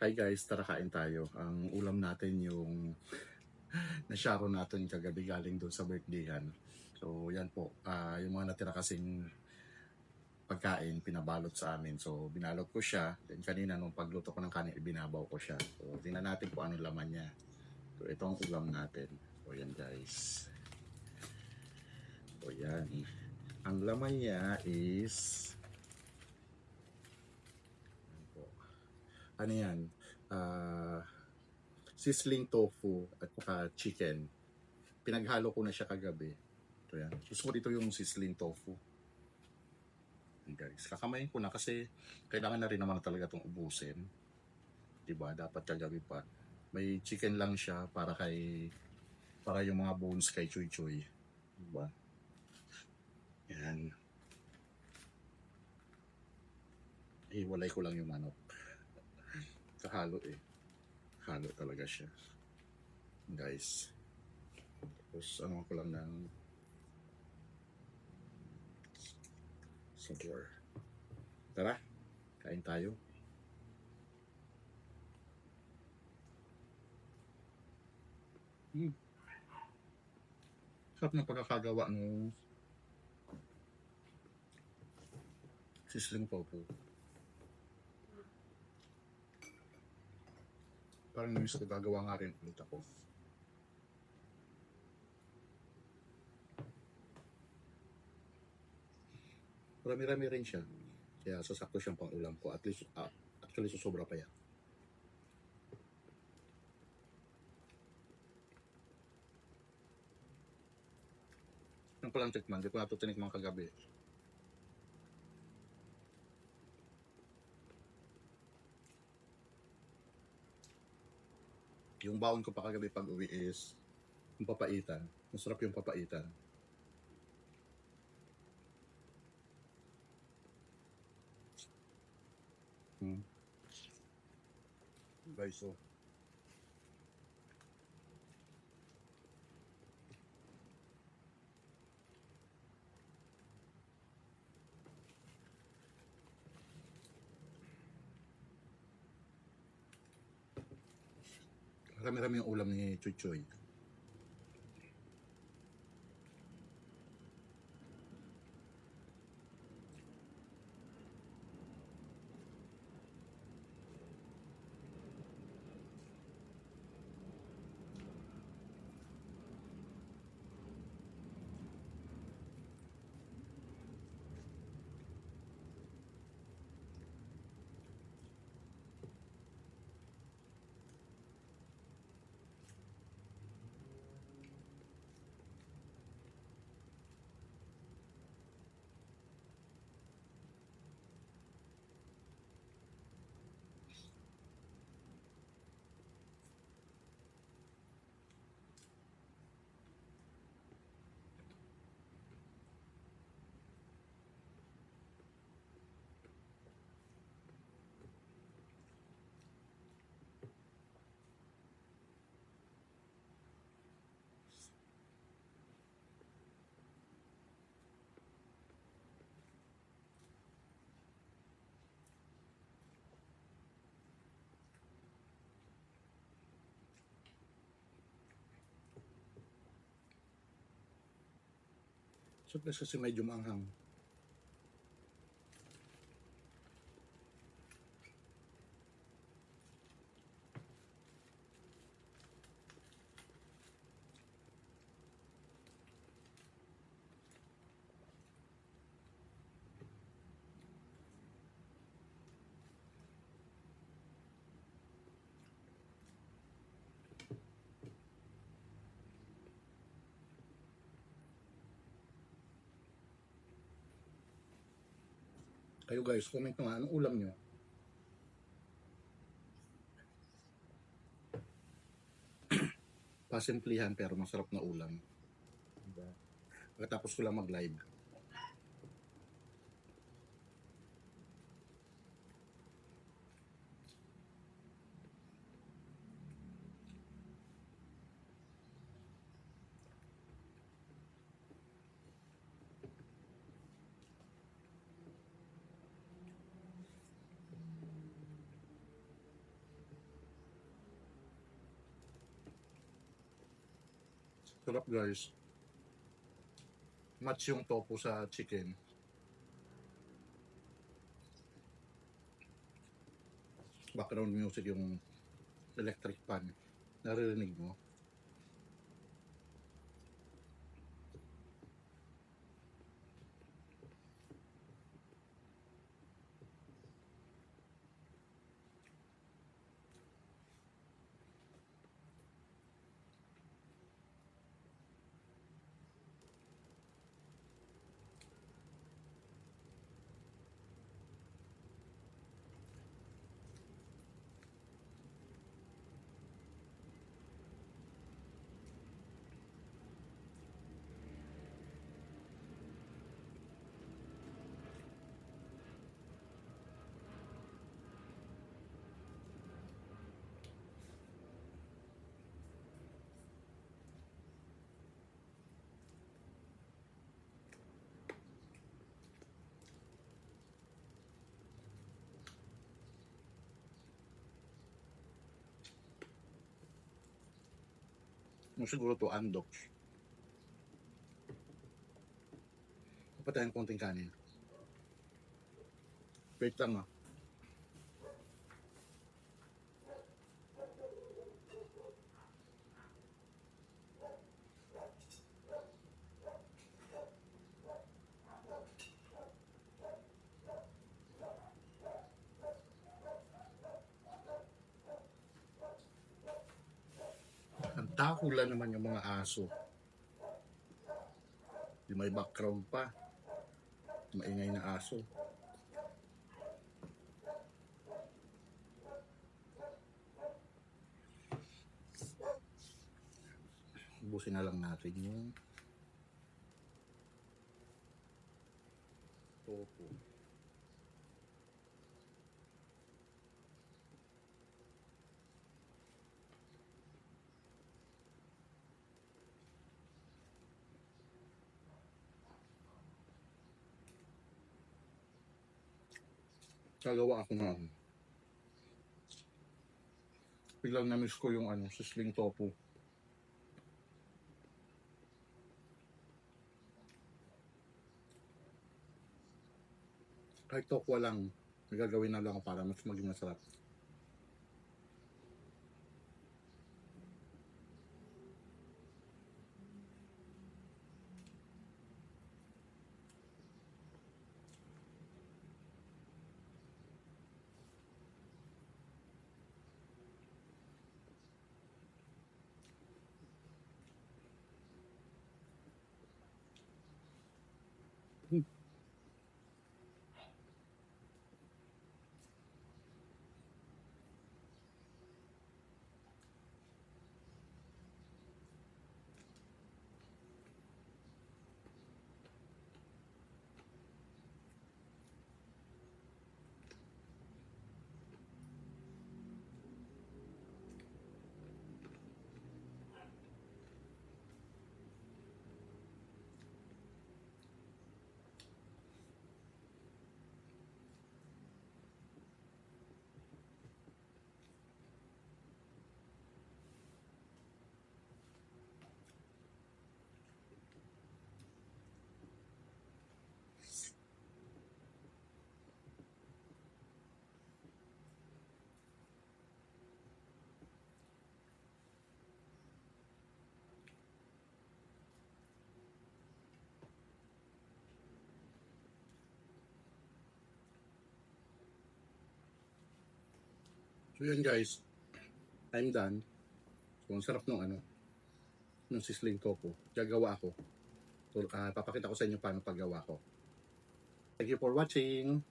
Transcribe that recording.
Hi guys, tara kain tayo. Ang ulam natin yung nasyaro natin kagabi galing doon sa birthdayhan. So yan po, yung mga natira kasing pagkain, pinabalot sa amin. So binalot ko siya, then kanina nung pagluto ko ng kanin, ibinabaw ko siya. So tingnan natin kung anong laman niya. So ito ang ulam natin. So yan guys. So yan. Ang laman niya is, ano yan, sizzling tofu at saka chicken. Pinaghalo ko na siya kagabi. Ito yan. Gusto ko dito yung sizzling tofu. Yan guys, kakamayin ko na kasi kailangan na rin naman talaga itong ubusin. Diba? Dapat kagabi pa. May chicken lang siya para yung mga bones kay Chuy Chuy. Diba? Yan. Hiwalay ko lang yung manok. Kahalo eh. Halo talaga siya. Guys. Tapos ano ko lang ng sabor. Tara, kain tayo. Sarap ng pagkakagawa ng sizzling tofu. Parang yung isa ko gagawa nga rin ulit ako. Marami-rami rin siya. Kaya sasakto siyang pang ulam ko. At least, actually susobra pa yan. Yung palang tikman, di ko nato tinikman kagabi. Yung baon ko pa kagabi pag uwi is yung papaitan. Masarap yung papaitan. Guys, so marami-rami yung ulam ni Chuy Chuy. So, kasi medyo maanghang. Kayo guys, comment nyo nga, anong ulam nyo? Pasimplihan pero masarap na ulam. Diba? Pagkatapos ko lang mag-live. Sarap guys. Match yung tofu sa chicken. Background music yung electric pan. Naririnig mo? No, siguro to andok. Dapat tayong konting kanin. Wait lang ah. Ang takula naman yung mga aso. Di may background pa. Maingay na aso. Ubusin na lang natin yung tofu. Gagawa ako ng biglang na-miss ko yung sisling tofu. Kahit tokwa lang, nagagawin na lang ako para mas maging masarap. So yun guys, I'm done. So ang sarap ng sisling tofu. Gagawa ako. So, papakita ko sa inyo paano paggawa ko. Thank you for watching.